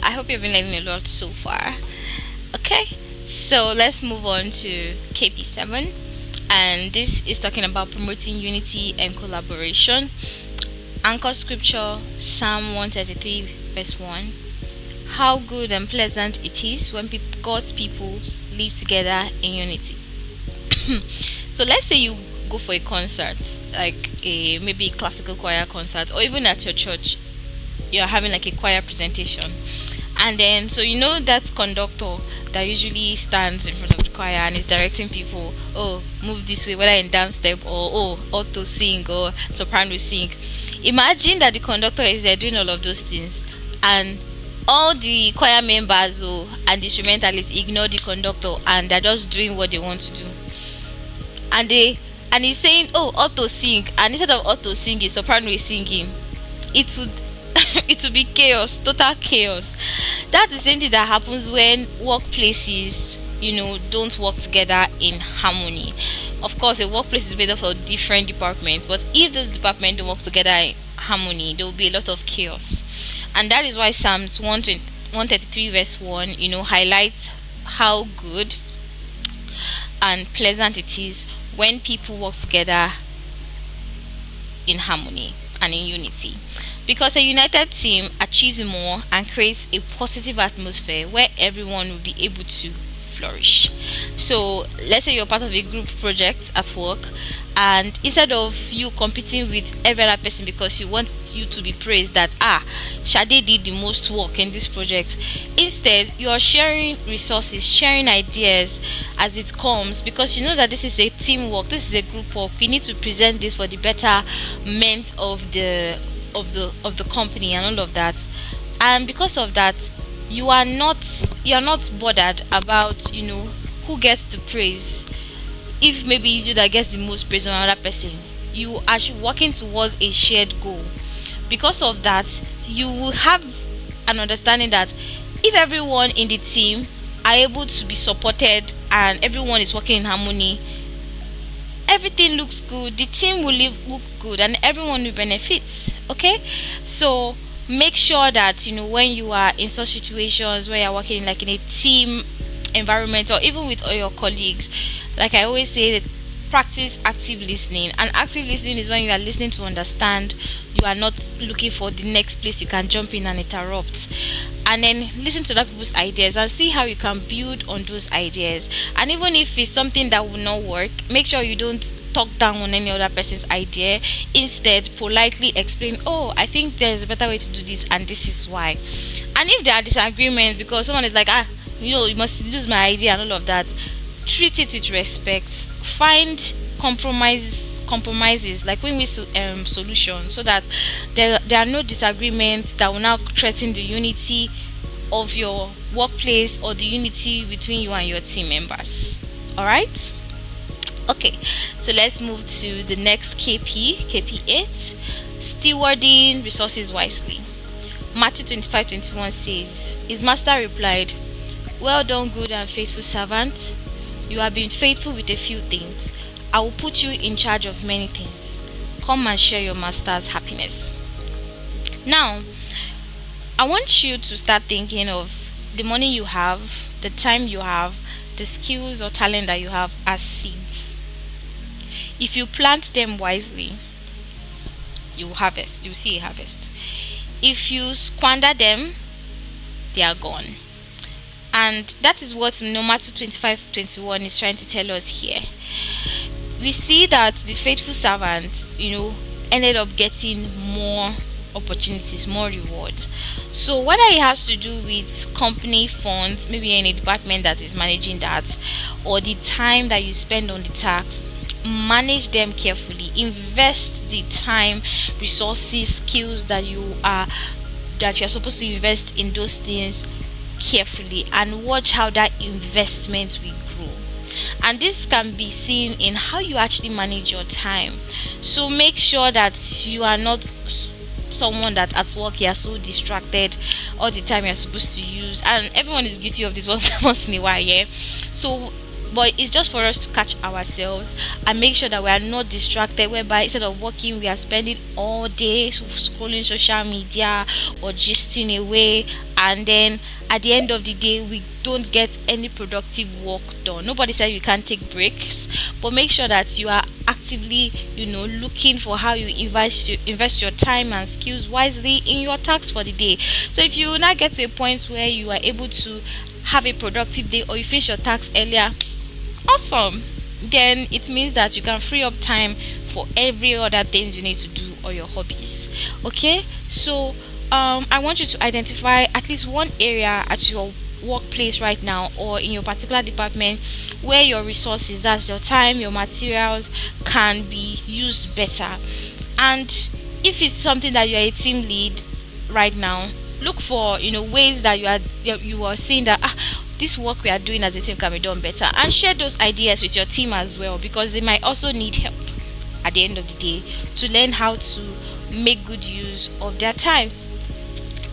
I hope you've been learning a lot so far. Okay, so let's move on to KP7, and this is talking about promoting unity and collaboration. Anchor scripture Psalm 133, verse 1. How good and pleasant it is when God's people live together in unity. So let's say you go for a concert, like a maybe a classical choir concert, or even at your church, you're having like a choir presentation. And then, so you know that conductor that usually stands in front of the choir and is directing people, oh, move this way, whether in dance step or oh, alto sing or soprano sing. Imagine that the conductor is there doing all of those things, and all the choir members and the instrumentalists ignore the conductor and they're just doing what they want to do. And he's saying, oh, alto sing, and instead of alto singing, soprano is singing. It would it will be chaos, total chaos. That's the same thing that happens when workplaces, don't work together in harmony. Of course, a workplace is made up of different departments, but if those departments don't work together in harmony, there will be a lot of chaos. And that is why Psalms 133 verse 1, highlights how good and pleasant it is when people work together in harmony and in unity. Because a united team achieves more and creates a positive atmosphere where everyone will be able to flourish. So let's say you're part of a group project at work, and instead of you competing with every other person because you want you to be praised that Shade did the most work in this project, instead you are sharing resources, sharing ideas as it comes, because you know that this is a teamwork, this is a group work. We need to present this for the betterment of the company and all of that. And because of that, you're not bothered about who gets the praise. If maybe it's you that gets the most praise on another person, you are working towards a shared goal. Because of that, you will have an understanding that if everyone in the team are able to be supported and everyone is working in harmony, everything looks good, the team will look good, and everyone will benefit. Okay, so make sure that when you are in such situations where you're working like in a team environment, or even with all your colleagues, like I always say, that practice active listening. And active listening is when you are listening to understand, you are not looking for the next place you can jump in and interrupt. And then listen to other people's ideas and see how you can build on those ideas. And even if it's something that will not work, make sure you don't talk down on any other person's idea. Instead, politely explain, oh, I think there's a better way to do this, and this is why. And if there are disagreements because someone is like, you must use my idea and all of that, treat it with respect. Find compromises, like win-win solutions, so that there are no disagreements that will now threaten the unity of your workplace or the unity between you and your team members. All right. Okay, so let's move to the next KP8, stewarding resources wisely. Matthew 25:21 says, his master replied, well done, good and faithful servant. You have been faithful with a few things. I will put you in charge of many things. Come and share your master's happiness. Now, I want you to start thinking of the money you have, the time you have, the skills or talent that you have as seeds. If you plant them wisely, you will harvest. You will see a harvest. If you squander them, they are gone. And that is what Matthew 25:21 is trying to tell us here. We see that the faithful servant, ended up getting more opportunities, more rewards. So whether it has to do with company funds, maybe you're in a department that is managing that, or the time that you spend on the task, manage them carefully. Invest the time, resources, skills that you're supposed to invest in those things carefully, and watch how that investment will grow. And this can be seen in how you actually manage your time. So make sure that you are not someone that at work you are so distracted all the time you're supposed to use, and everyone is guilty of this once in a while. So But it's just for us to catch ourselves and make sure that we are not distracted, whereby instead of working we are spending all day scrolling social media or gisting away, and then at the end of the day we don't get any productive work done. Nobody said you can't take breaks, but make sure that you are actively, looking for how you invest your time and skills wisely in your tasks for the day. So if you now get to a point where you are able to have a productive day, or you finish your tasks earlier, awesome. Then it means that you can free up time for every other things you need to do, or your hobbies. Okay, so I want you to identify at least one area at your workplace right now, or in your particular department, where your resources, that's your time, your materials, can be used better. And if it's something that you're a team lead right now, look for ways that you are seeing that this work we are doing as a team can be done better, and share those ideas with your team as well, because they might also need help at the end of the day to learn how to make good use of their time.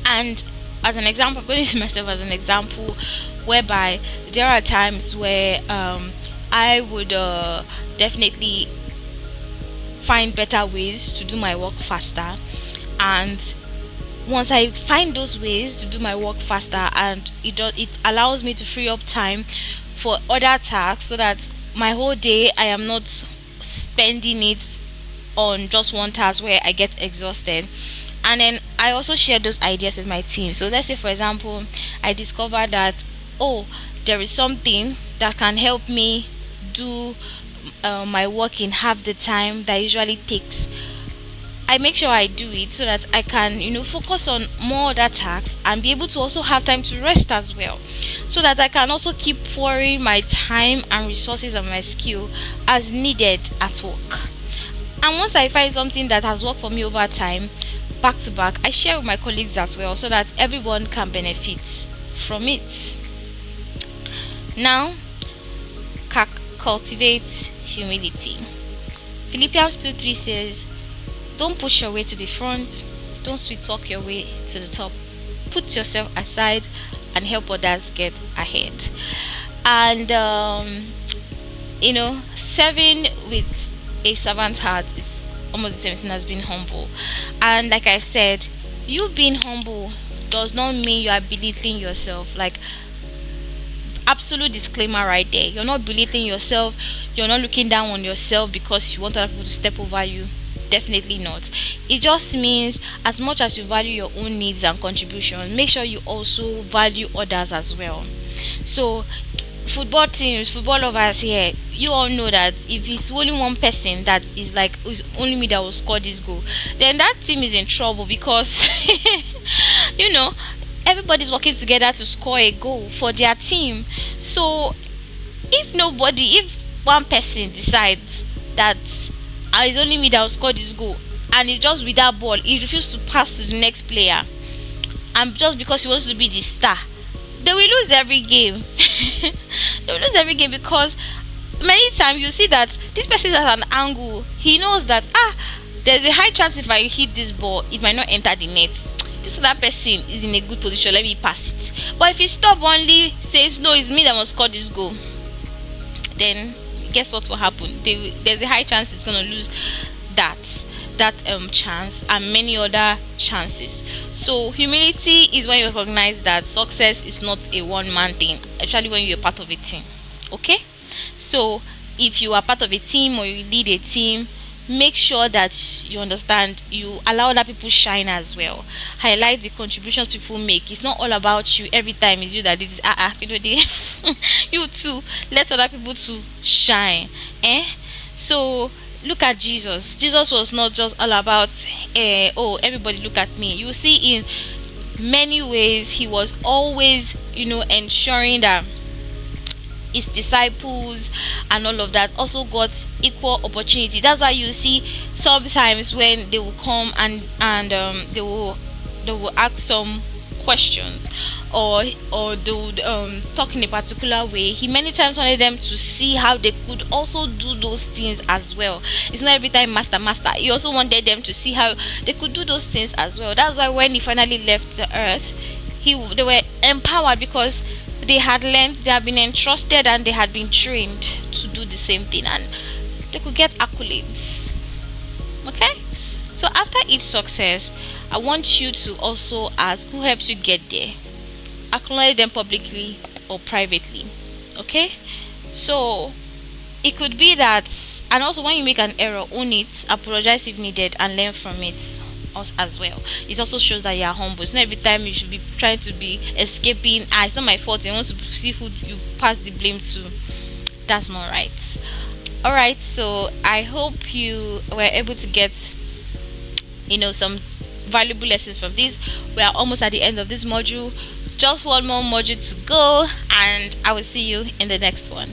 And as an example, I'm going to use myself as an example, whereby there are times where I would definitely find better ways to do my work faster. And once I find those ways to do my work faster, and it allows me to free up time for other tasks, so that my whole day I am not spending it on just one task where I get exhausted. And then I also share those ideas with my team. So let's say, for example, I discover that, oh, there is something that can help me do my work in half the time that usually takes. I make sure I do it so that I can, focus on more other tasks and be able to also have time to rest as well. So that I can also keep pouring my time and resources and my skill as needed at work. And once I find something that has worked for me over time, back to back, I share with my colleagues as well, so that everyone can benefit from it. Now, cultivate humility. Philippians 2:3 says, don't push your way to the front, don't sweet talk your way to the top. Put yourself aside and help others get ahead. And serving with a servant heart is almost the same thing as being humble. And like I said, you being humble does not mean you are belittling yourself. Like, absolute disclaimer right there, you're not belittling yourself, you're not looking down on yourself because you want other people to step over you. Definitely not. It just means, as much as you value your own needs and contribution, make sure you also value others as well. So football teams, football lovers here, you all know that if it's only one person that is like, it's only me that will score this goal, then that team is in trouble, because everybody's working together to score a goal for their team. So if one person decides that it's only me that will score this goal, and it's just with that ball, he refuses to pass to the next player, and just because he wants to be the star, they will lose every game. They will lose every game, because many times you see that this person has an angle. He knows that there's a high chance if I hit this ball, it might not enter the net. This other person is in a good position, let me pass it. But if he stubbornly says, no, it's me that must score this goal, then guess what will happen? There's a high chance it's going to lose that chance and many other chances. So humility is when you recognize that success is not a one-man thing, especially when you're part of a team. Okay, so if you are part of a team or you lead a team, make sure that you understand, you allow other people shine as well. Highlight the contributions people make. It's not all about you every time. It's you that did it. You too, let other people to shine. So look at Jesus. Jesus was not just all about everybody look at me. You see, in many ways he was always ensuring that his disciples and all of that also got equal opportunity. That's why you see sometimes when they will come and they will ask some questions, or they would talk in a particular way. He many times wanted them to see how they could also do those things as well. It's not every time master. He also wanted them to see how they could do those things as well. That's why when he finally left the earth, they were empowered, because They had learned, they had been entrusted, and they had been trained to do the same thing, and they could get accolades. Okay? So after each success, I want you to also ask who helps you get there. Acknowledge them publicly or privately. Okay? So it could be that, and also when you make an error, own it, apologize if needed, and learn from it as well. It also shows that you are humble. It's not every time you should be trying to be escaping. It's not my fault. I want to see who you pass the blame to. That's not right. All right. So I hope you were able to get some valuable lessons from this. We are almost at the end of this module. Just one more module to go, and I will see you in the next one.